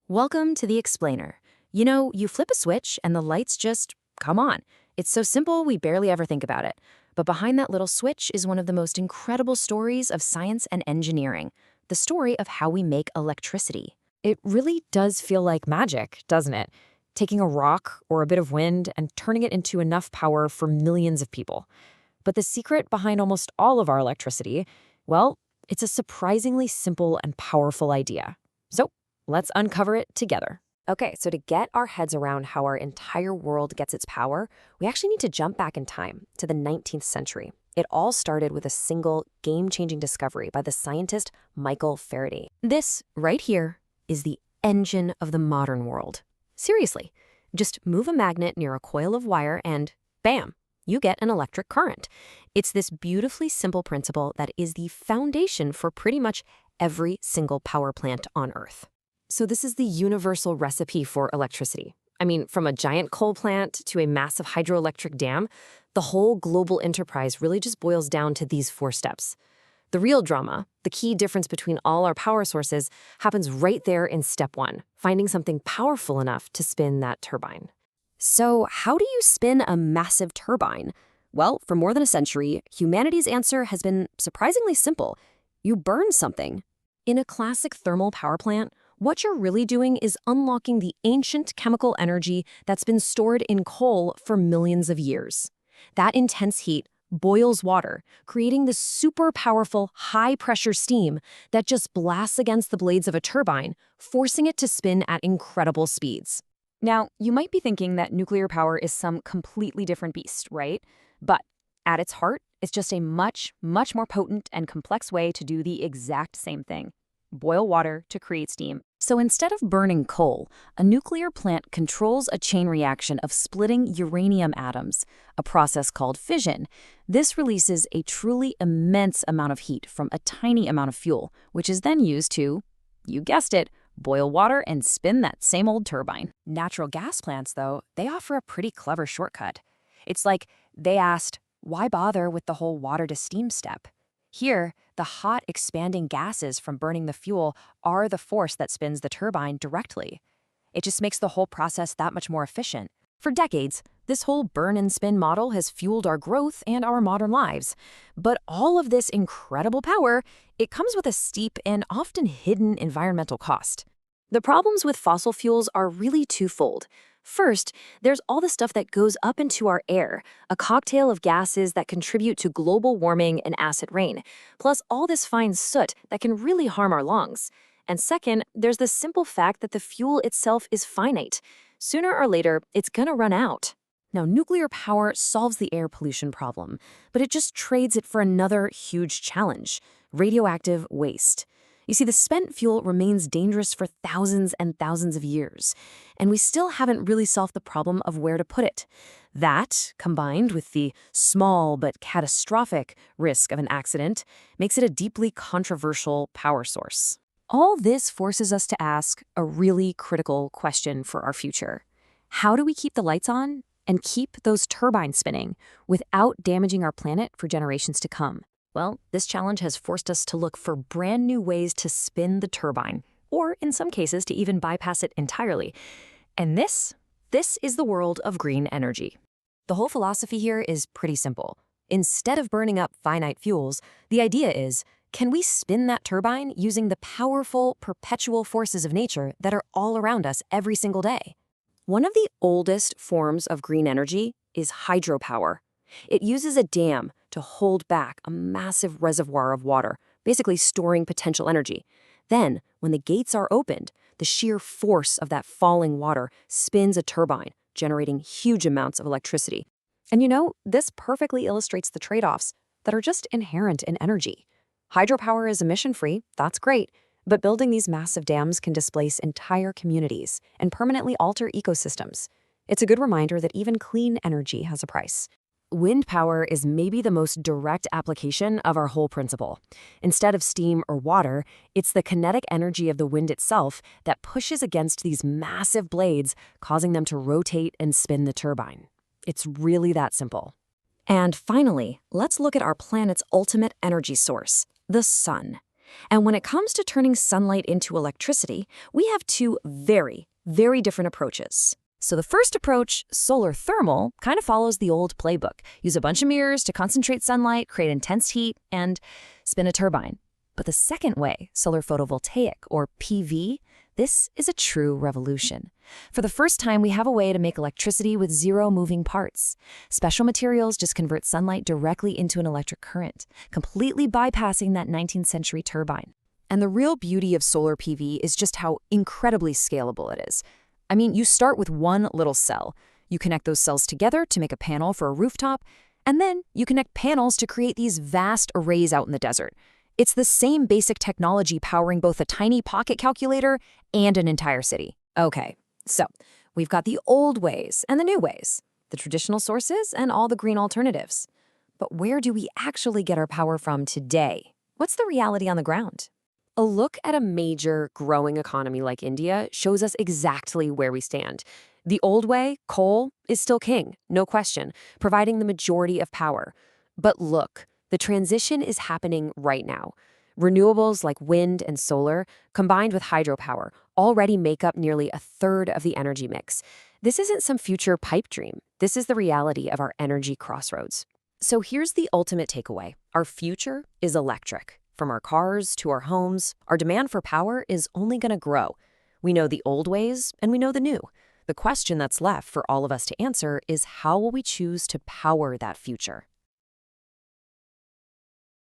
Welcome to the Explainer. You know, you flip a switch and the lights just come on. It's so simple we barely ever think about it. But behind that little switch is one of the most incredible stories of science and engineering, the story of how we make electricity. It really does feel like magic, doesn't it? Taking a rock or a bit of wind and turning it into enough power for millions of people. But the secret behind almost all of our electricity, well, it's a surprisingly simple and powerful idea. So let's uncover it together. Okay, so to get our heads around how our entire world gets its power, we actually need to jump back in time to the 19th century. It all started with a single game-changing discovery by the scientist Michael Faraday. This, right here, is the engine of the modern world. Seriously, just move a magnet near a coil of wire and bam, you get an electric current. It's this beautifully simple principle that is the foundation for pretty much every single power plant on Earth. So this is the universal recipe for electricity. I mean, from a giant coal plant to a massive hydroelectric dam, the whole global enterprise really just boils down to these 4 steps. The real drama, the key difference between all our power sources, happens right there in step 1, finding something powerful enough to spin that turbine. So how do you spin a massive turbine? Well, for more than a century, humanity's answer has been surprisingly simple. You burn something. In a classic thermal power plant, what you're really doing is unlocking the ancient chemical energy that's been stored in coal for millions of years. That intense heat boils water, creating this super powerful, high-pressure steam that just blasts against the blades of a turbine, forcing it to spin at incredible speeds. Now, you might be thinking that nuclear power is some completely different beast, right? But at its heart, it's just a much more potent and complex way to do the exact same thing. Boil water to create steam. So instead of burning coal, a nuclear plant controls a chain reaction of splitting uranium atoms, a process called fission. This releases a truly immense amount of heat from a tiny amount of fuel, which is then used to, you guessed it, boil water and spin that same old turbine. Natural gas plants, though, they offer a pretty clever shortcut. It's like they asked, why bother with the whole water to steam step? Here, the hot, expanding gases from burning the fuel are the force that spins the turbine directly. It just makes the whole process that much more efficient. For decades, this whole burn and spin model has fueled our growth and our modern lives. But all of this incredible power, it comes with a steep and often hidden environmental cost. The problems with fossil fuels are really twofold. First, there's all the stuff that goes up into our air, a cocktail of gases that contribute to global warming and acid rain, plus all this fine soot that can really harm our lungs. And second, there's the simple fact that the fuel itself is finite. Sooner or later, it's gonna run out. Now, nuclear power solves the air pollution problem, but it just trades it for another huge challenge: radioactive waste. You see, the spent fuel remains dangerous for thousands and thousands of years, and we still haven't really solved the problem of where to put it. That, combined with the small but catastrophic risk of an accident, makes it a deeply controversial power source. All this forces us to ask a really critical question for our future. How do we keep the lights on and keep those turbines spinning without damaging our planet for generations to come? Well, this challenge has forced us to look for brand new ways to spin the turbine, or in some cases to even bypass it entirely. And this is the world of green energy. The whole philosophy here is pretty simple. Instead of burning up finite fuels, the idea is, can we spin that turbine using the powerful, perpetual forces of nature that are all around us every single day? One of the oldest forms of green energy is hydropower. It uses a dam to hold back a massive reservoir of water, basically storing potential energy. Then, when the gates are opened, the sheer force of that falling water spins a turbine, generating huge amounts of electricity. And you know, this perfectly illustrates the trade-offs that are just inherent in energy. Hydropower is emission-free, that's great, but building these massive dams can displace entire communities and permanently alter ecosystems. It's a good reminder that even clean energy has a price. Wind power is maybe the most direct application of our whole principle. Instead of steam or water, it's the kinetic energy of the wind itself that pushes against these massive blades, causing them to rotate and spin the turbine. It's really that simple. And finally, let's look at our planet's ultimate energy source, the sun. And when it comes to turning sunlight into electricity, we have two very, very different approaches. So the first approach, solar thermal, kind of follows the old playbook. Use a bunch of mirrors to concentrate sunlight, create intense heat, and spin a turbine. But the second way, solar photovoltaic, or PV, this is a true revolution. For the first time, we have a way to make electricity with zero moving parts. Special materials just convert sunlight directly into an electric current, completely bypassing that 19th century turbine. And the real beauty of solar PV is just how incredibly scalable it is. I mean, you start with one little cell. You connect those cells together to make a panel for a rooftop, and then you connect panels to create these vast arrays out in the desert. It's the same basic technology powering both a tiny pocket calculator and an entire city. Okay, so we've got the old ways and the new ways, the traditional sources and all the green alternatives. But where do we actually get our power from today? What's the reality on the ground? A look at a major growing economy like India shows us exactly where we stand. The old way, coal, is still king, no question, providing the majority of power. But look, the transition is happening right now. Renewables like wind and solar, combined with hydropower, already make up nearly a third of the energy mix. This isn't some future pipe dream. This is the reality of our energy crossroads. So here's the ultimate takeaway. Our future is electric. From our cars to our homes, our demand for power is only going to grow. We know the old ways and we know the new. The question that's left for all of us to answer is how will we choose to power that future?